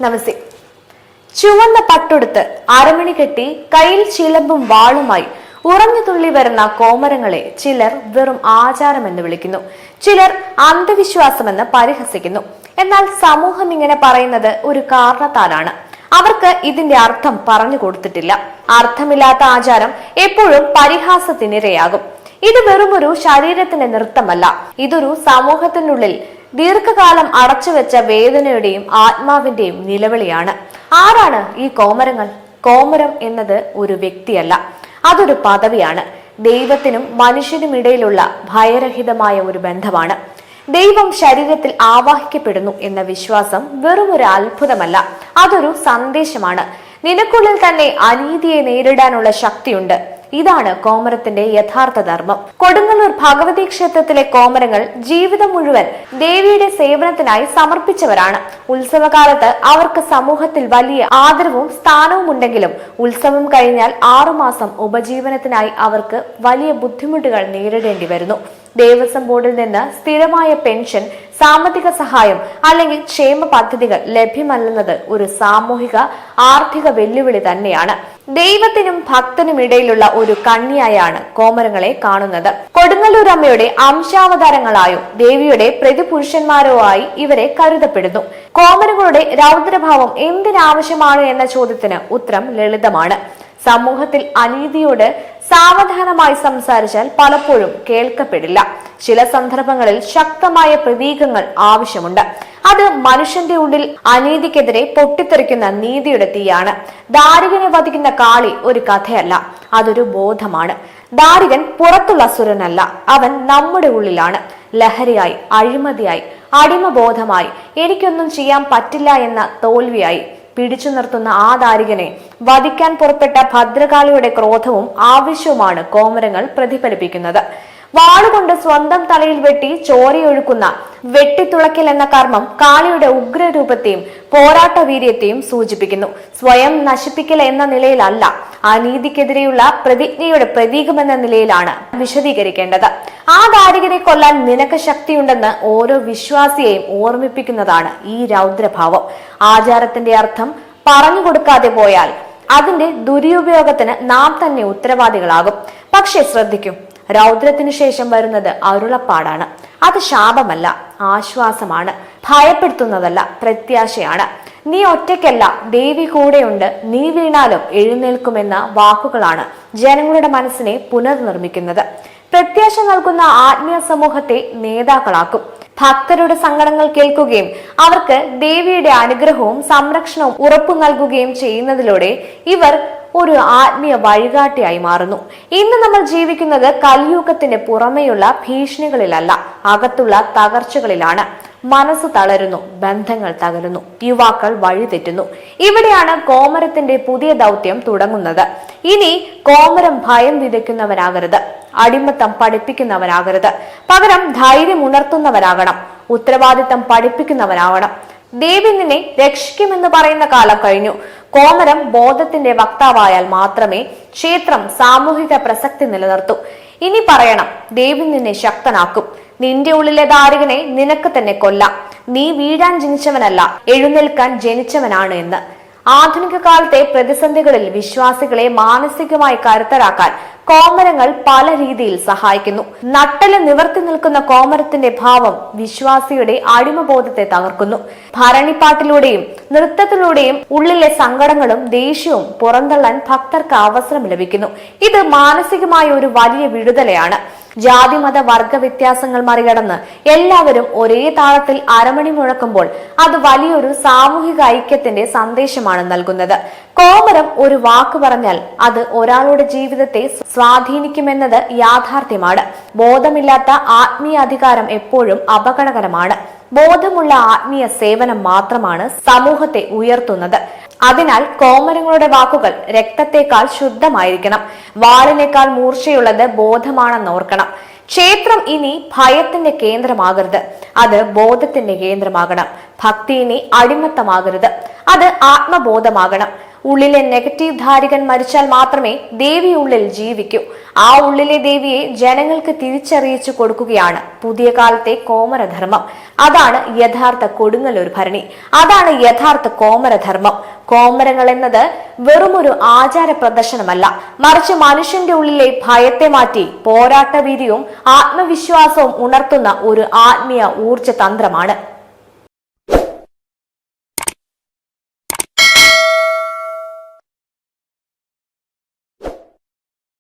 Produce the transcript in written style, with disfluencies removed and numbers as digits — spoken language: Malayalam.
നമസ്തേ. ചുവന്ന പട്ടുടുത്ത് അരമണി കെട്ടി കയ്യിൽ ചിലമ്പും വാളുമായി ഉറഞ്ഞു തുള്ളി വരുന്ന കോമരങ്ങളെ ചിലർ വെറും ആചാരമെന്ന് വിളിക്കുന്നു, ചിലർ അന്ധവിശ്വാസമെന്ന് പരിഹസിക്കുന്നു. എന്നാൽ സമൂഹം ഇങ്ങനെ പറയുന്നത് ഒരു കാരണത്താലാണ്. അവർക്ക് ഇതിന്റെ അർത്ഥം പറഞ്ഞു കൊടുത്തിട്ടില്ല. അർത്ഥമില്ലാത്ത ആചാരം എപ്പോഴും പരിഹാസത്തിനിരയാകും. ഇത് വെറുമൊരു ശരീരത്തിന്റെ നൃത്തമല്ല, ഇതൊരു സമൂഹത്തിനുള്ളിൽ ദീർഘകാലം അടച്ചുവെച്ച വേദനയുടെയും ആത്മാവിന്റെയും നിലവിളിയാണ്. ആരാണ് ഈ കോമരങ്ങൾ? കോമരം എന്നത് ഒരു വ്യക്തിയല്ല, അതൊരു പദവിയാണ്. ദൈവത്തിനും മനുഷ്യനും ഇടയിലുള്ള ഭയരഹിതമായ ഒരു ബന്ധമാണ്. ദൈവം ശരീരത്തിൽ ആവാഹിക്കപ്പെടുന്നു എന്ന വിശ്വാസം വെറും ഒരു അത്ഭുതമല്ല, അതൊരു സന്ദേശമാണ്. നിനക്കുള്ളിൽ തന്നെ അനീതിയെ നേരിടാനുള്ള ശക്തിയുണ്ട്. ഇതാണ് കോമരത്തിന്റെ യഥാർത്ഥ ധർമ്മം. കൊടുങ്ങല്ലൂർ ഭഗവതി ക്ഷേത്രത്തിലെ കോമരങ്ങൾ ജീവിതം മുഴുവൻ ദേവിയുടെ സേവനത്തിനായി സമർപ്പിച്ചവരാണ്. ഉത്സവകാലത്ത് അവർക്ക് സമൂഹത്തിൽ വലിയ ആദരവും സ്ഥാനവും ഉണ്ടെങ്കിലും ഉത്സവം കഴിഞ്ഞാൽ 6 മാസം ഉപജീവനത്തിനായി അവർക്ക് വലിയ ബുദ്ധിമുട്ടുകൾ നേരിടേണ്ടി വരുന്നു. ദേവസ്വം ബോർഡിൽ നിന്ന് സ്ഥിരമായ പെൻഷൻ, സാമ്പത്തിക സഹായം അല്ലെങ്കിൽ ക്ഷേമ പദ്ധതികൾ ലഭ്യമല്ലെന്നത് ഒരു സാമൂഹിക ആർത്ഥിക വെല്ലുവിളി തന്നെയാണ്. ദൈവത്തിനും ഭക്തനും ഇടയിലുള്ള ഒരു കണ്ണിയായാണ് കോമരങ്ങളെ കാണുന്നത്. കൊടുങ്ങല്ലൂർ അമ്മയുടെ അംശാവതാരങ്ങളായോ ദേവിയുടെ പ്രതിപുരുഷന്മാരോ ആയി ഇവരെ കരുതപ്പെടുന്നു. കോമരങ്ങളുടെ രൗദ്രഭാവം എന്തിനാവശ്യമാണ് എന്ന ചോദ്യത്തിന് ഉത്തരം ലളിതമാണ്. സമൂഹത്തിൽ അനീതിയോട് സാവധാനമായി സംസാരിച്ചാൽ പലപ്പോഴും കേൾക്കപ്പെടില്ല. ചില സന്ദർഭങ്ങളിൽ ശക്തമായ പ്രതീകങ്ങൾ ആവശ്യമുണ്ട്. അത് മനുഷ്യന്റെ ഉള്ളിൽ അനീതിക്കെതിരെ പൊട്ടിത്തെറിക്കുന്ന നീതിയുടെ തീയാണ്. ദാരികനെ വധിക്കുന്ന കാളി ഒരു കഥയല്ല, അതൊരു ബോധമാണ്. ദാരികൻ പുറത്തുള്ള സുരനല്ല, അവൻ നമ്മുടെ ഉള്ളിലാണ്. ലഹരിയായി, അഴിമതിയായി, അടിമബോധമായി, എനിക്കൊന്നും ചെയ്യാൻ പറ്റില്ല എന്ന തോൽവിയായി പിടിച്ചു നിർത്തുന്ന ആ ദാരികനെ വധിക്കാൻ പുറപ്പെട്ട ഭദ്രകാളിയുടെ ക്രോധവും ആവശ്യവുമാണ് കോമരങ്ങൾ പ്രതിഫലിപ്പിക്കുന്നത്. വാളുകൊണ്ട് സ്വന്തം തലയിൽ വെട്ടി ചോരയൊഴുക്കുന്ന വെട്ടിത്തുളയ്ക്കൽ എന്ന കർമ്മം കാളിയുടെ ഉഗ്രരൂപത്തെയും പോരാട്ട വീര്യത്തെയും സൂചിപ്പിക്കുന്നു. സ്വയം നശിപ്പിക്കൽ എന്ന നിലയിലല്ല, അനീതിക്കെതിരെയുള്ള പ്രതിജ്ഞയുടെ പ്രതീകമെന്ന നിലയിലാണ് വിശദീകരിക്കേണ്ടത്. ആ ദാരികനെ കൊല്ലാൻ നിനക്ക് ശക്തിയുണ്ടെന്ന് ഓരോ വിശ്വാസിയെയും ഓർമ്മിപ്പിക്കുന്നതാണ് ഈ രൗദ്രഭാവം. ആചാരത്തിന്റെ അർത്ഥം പറഞ്ഞു കൊടുക്കാതെ പോയാൽ അതിന്റെ ദുരുപയോഗത്തിന് നാം തന്നെ ഉത്തരവാദികളാകും. പക്ഷെ ശ്രദ്ധിക്കും, രൗദ്രത്തിനു ശേഷം വരുന്നത് അരുളപ്പാടാണ്. അത് ശാപമല്ല, ആശ്വാസമാണ്. ഭയപ്പെടുത്തുന്നതല്ല, പ്രത്യാശയാണ്. നീ ഒറ്റയ്ക്കല്ല, ദേവി കൂടെയുണ്ട്, നീ വീണാലും എഴുന്നേൽക്കുമെന്ന വാക്കുകളാണ് ജനങ്ങളുടെ മനസ്സിനെ പുനർനിർമ്മിക്കുന്നത്. പ്രത്യാശ നൽകുന്ന ആത്മീയ സമൂഹത്തെ നേതാക്കളാക്കും. ഭക്തരുടെ സങ്കടങ്ങൾ കേൾക്കുകയും അവർക്ക് ദേവിയുടെ അനുഗ്രഹവും സംരക്ഷണവും ഉറപ്പു നൽകുകയും ചെയ്യുന്നതിലൂടെ ഇവർ ഒരു ആത്മീയ വഴികാട്ടിയായി മാറുന്നു. ഇന്ന് നമ്മൾ ജീവിക്കുന്നത് കലിയുഗത്തിന്റെ പുറമെയുള്ള ഭീഷണികളിലല്ല, അകത്തുള്ള തകർച്ചകളിലാണ്. മനസ്സ് തളരുന്നു, ബന്ധങ്ങൾ തകരുന്നു, യുവാക്കൾ വഴിതെറ്റുന്നു. ഇവിടെയാണ് കോമരത്തിന്റെ പുതിയ ദൗത്യം തുടങ്ങുന്നത്. ഇനി കോമരം ഭയം വിതയ്ക്കുന്നവരാകരുത്, അടിമത്തം പഠിപ്പിക്കുന്നവരാകരുത്. പകരം ധൈര്യം ഉണർത്തുന്നവരാകണം, ഉത്തരവാദിത്തം പഠിപ്പിക്കുന്നവരാകണം. ദേവി നിന്നെ രക്ഷിക്കുമെന്ന് പറയുന്ന കാലം കഴിഞ്ഞു. കോമരം ബോധത്തിന്റെ വക്താവായാൽ മാത്രമേ ക്ഷേത്രം സാമൂഹിക പ്രസക്തി നിലനിർത്തൂ. ഇനി പറയണം, ദേവി നിന്നെ ശക്തനാക്കും. നിന്റെ ഉള്ളിലെ ദാരികനെ നിനക്ക് തന്നെ കൊല്ലാം. നീ വീഴാൻ ജനിച്ചവനല്ല, എഴുന്നേൽക്കാൻ ജനിച്ചവനാണ് എന്ന്. ആധുനിക കാലത്തെ പ്രതിസന്ധികളിൽ വിശ്വാസികളെ മാനസികമായി കരുത്തരാക്കാൻ കോമരങ്ങൾ പല രീതിയിൽ സഹായിക്കുന്നു. നട്ടല് നിവർത്തി നിൽക്കുന്ന കോമരത്തിന്റെ ഭാവം വിശ്വാസിയുടെ അടിമബോധത്തെ തകർക്കുന്നു. ഭരണിപ്പാട്ടിലൂടെയും നൃത്തത്തിലൂടെയും ഉള്ളിലെ സങ്കടങ്ങളും ദേഷ്യവും പുറന്തള്ളാൻ ഭക്തർക്ക് അവസരം ലഭിക്കുന്നു. ഇത് മാനസികമായ ഒരു വലിയ വിടുതലയാണ്. ജാതി മത വർഗ വ്യത്യാസങ്ങൾ മറികടന്ന് എല്ലാവരും ഒരേ താളത്തിൽ അരമണി മുഴക്കുമ്പോൾ അത് വലിയൊരു സാമൂഹിക ഐക്യത്തിന്റെ സന്ദേശമാണ് നൽകുന്നത്. കോമരം ഒരു വാക്ക് പറഞ്ഞാൽ അത് ഒരാളുടെ ജീവിതത്തെ സ്വാധീനിക്കുമെന്നത് യാഥാർത്ഥ്യമാണ്. ബോധമില്ലാത്ത ആത്മീയ അധികാരം എപ്പോഴും അപകടകരമാണ്. ബോധമുള്ള ആത്മീയ സേവനം മാത്രമാണ് സമൂഹത്തെ ഉയർത്തുന്നത്. അതിനാൽ കോമരങ്ങളുടെ വാക്കുകൾ രക്തത്തെക്കാൾ ശുദ്ധമായിരിക്കണം. വാളിനേക്കാൾ മൂർച്ചയുള്ളത് ബോധമാണെന്ന് ഓർക്കണം. ക്ഷേത്രം ഇനി ഭയത്തിന്റെ കേന്ദ്രമാകരുത്, അത് ബോധത്തിന്റെ കേന്ദ്രമാകണം. ഭക്തി ഇനി അടിമത്തമാകരുത്, അത് ആത്മബോധമാകണം. ഉള്ളിലെ നെഗറ്റീവ് ധാരികൻ മരിച്ചാൽ മാത്രമേ ദേവി ഉള്ളിൽ ജീവിക്കൂ. ആ ഉള്ളിലെ ദേവിയെ ജനങ്ങൾക്ക് തിരിച്ചറിയിച്ചു കൊടുക്കുകയാണ് പുതിയ കാലത്തെ കോമരധർമ്മം. അതാണ് യഥാർത്ഥ കൊടുങ്ങല്ലൂർ ഭരണി, അതാണ് യഥാർത്ഥ കോമരധർമ്മം. കോമരങ്ങൾ എന്നത് വെറുമൊരു ആചാര പ്രദർശനമല്ല, മറിച്ച് മനുഷ്യന്റെ ഉള്ളിലെ ഭയത്തെ മാറ്റി പോരാട്ടവീര്യവും ആത്മവിശ്വാസവും ഉണർത്തുന്ന ഒരു ആത്മീയ ഊർജ തന്ത്രമാണ്.